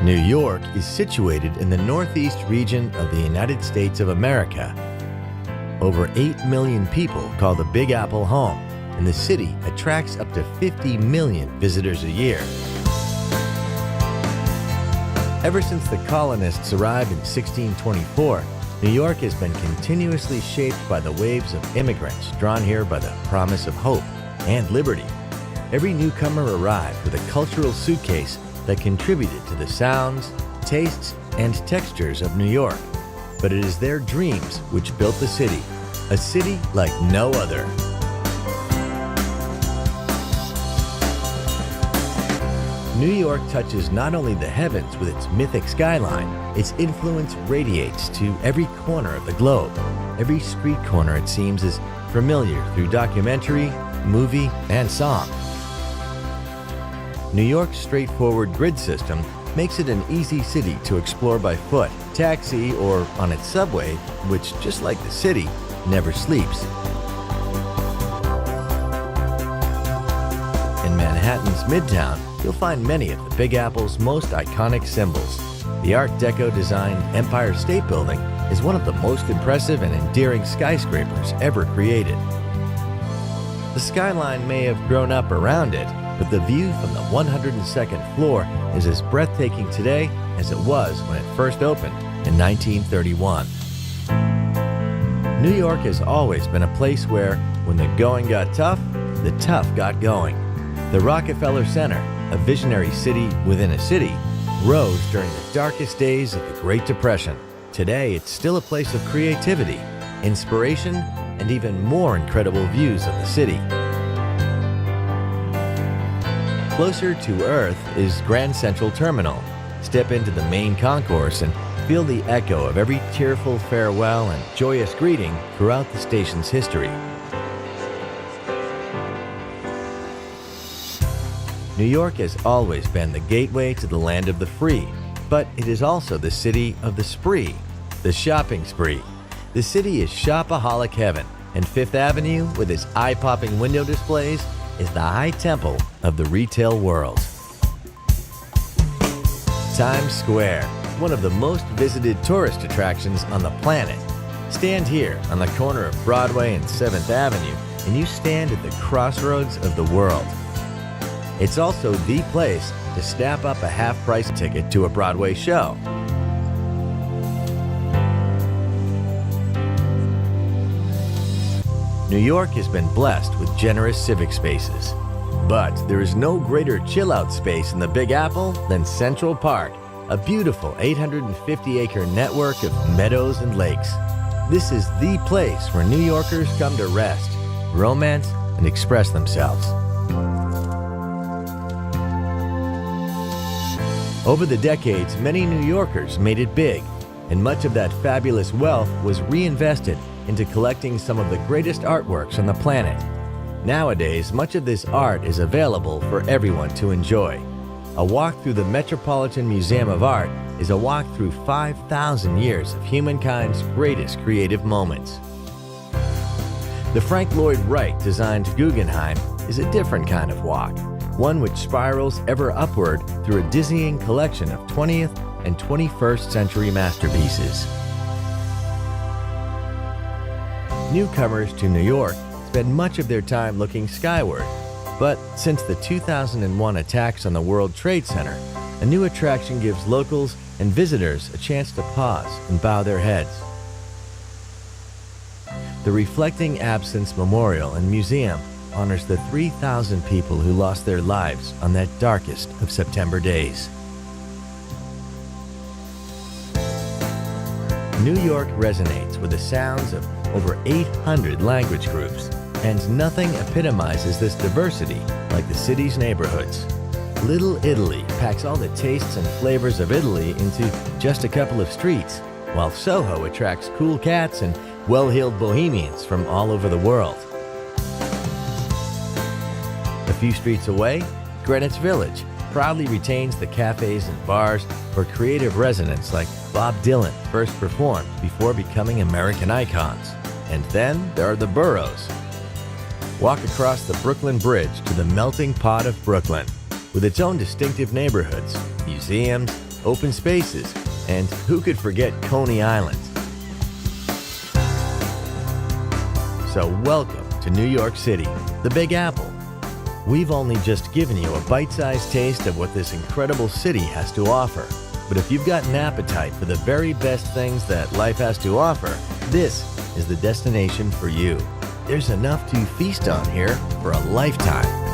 New York is situated in the northeast region of the United States of America. Over 8 million people call the Big Apple home, and the city attracts up to 50 million visitors a year. Ever since the colonists arrived in 1624, New York has been continuously shaped by the waves of immigrants drawn here by the promise of hope and liberty. Every newcomer arrived with a cultural suitcase that contributed to the sounds, tastes, and textures of New York. But it is their dreams which built the city, a city like no other. New York touches not only the heavens with its mythic skyline, its influence radiates to every corner of the globe. Every street corner, it seems, is familiar through documentary, movie, and song. New York's straightforward grid system makes it an easy city to explore by foot, taxi, or on its subway, which, just like the city, never sleeps. In Manhattan's Midtown, you'll find many of the Big Apple's most iconic symbols. The Art Deco-designed Empire State Building is one of the most impressive and endearing skyscrapers ever created. The skyline may have grown up around it, but the view from the 102nd floor is as breathtaking today as it was when it first opened in 1931. New York has always been a place where, when the going got tough, the tough got going. The Rockefeller Center, a visionary city within a city, rose during the darkest days of the Great Depression. Today, it's still a place of creativity, inspiration, and even more incredible views of the city. Closer to Earth is Grand Central Terminal. Step into the main concourse and feel the echo of every tearful farewell and joyous greeting throughout the station's history. New York has always been the gateway to the land of the free, but it is also the city of the spree, the shopping spree. The city is shopaholic heaven, and Fifth Avenue, with its eye-popping window displays, is the high temple of the retail world. Times Square, one of the most visited tourist attractions on the planet. Stand here on the corner of Broadway and 7th Avenue, and you stand at the crossroads of the world. It's also the place to snap up a half-price ticket to a Broadway show. New York has been blessed with generous civic spaces. But there is no greater chill-out space in the Big Apple than Central Park, a beautiful 850-acre network of meadows and lakes. This is the place where New Yorkers come to rest, romance, and express themselves. Over the decades, many New Yorkers made it big, and much of that fabulous wealth was reinvested into collecting some of the greatest artworks on the planet. Nowadays, much of this art is available for everyone to enjoy. A walk through the Metropolitan Museum of Art is a walk through 5,000 years of humankind's greatest creative moments. The Frank Lloyd Wright-designed Guggenheim is a different kind of walk, one which spirals ever upward through a dizzying collection of 20th and 21st century masterpieces. Newcomers to New York spend much of their time looking skyward, but since the 2001 attacks on the World Trade Center, a new attraction gives locals and visitors a chance to pause and bow their heads. The Reflecting Absence Memorial and Museum honors the 3,000 people who lost their lives on that darkest of September days. New York resonates with the sounds of over 800 language groups, and nothing epitomizes this diversity like the city's neighborhoods. Little Italy packs all the tastes and flavors of Italy into just a couple of streets, while Soho attracts cool cats and well-heeled bohemians from all over the world. A few streets away, Greenwich Village proudly retains the cafes and bars where creative residents like Bob Dylan first performed before becoming American icons. And then there are the boroughs. Walk across the Brooklyn Bridge to the melting pot of Brooklyn, with its own distinctive neighborhoods, museums, open spaces, and who could forget Coney Island? So welcome to New York City, the Big Apple. We've only just given you a bite-sized taste of what this incredible city has to offer. But if you've got an appetite for the very best things that life has to offer, this is the destination for you. There's enough to feast on here for a lifetime.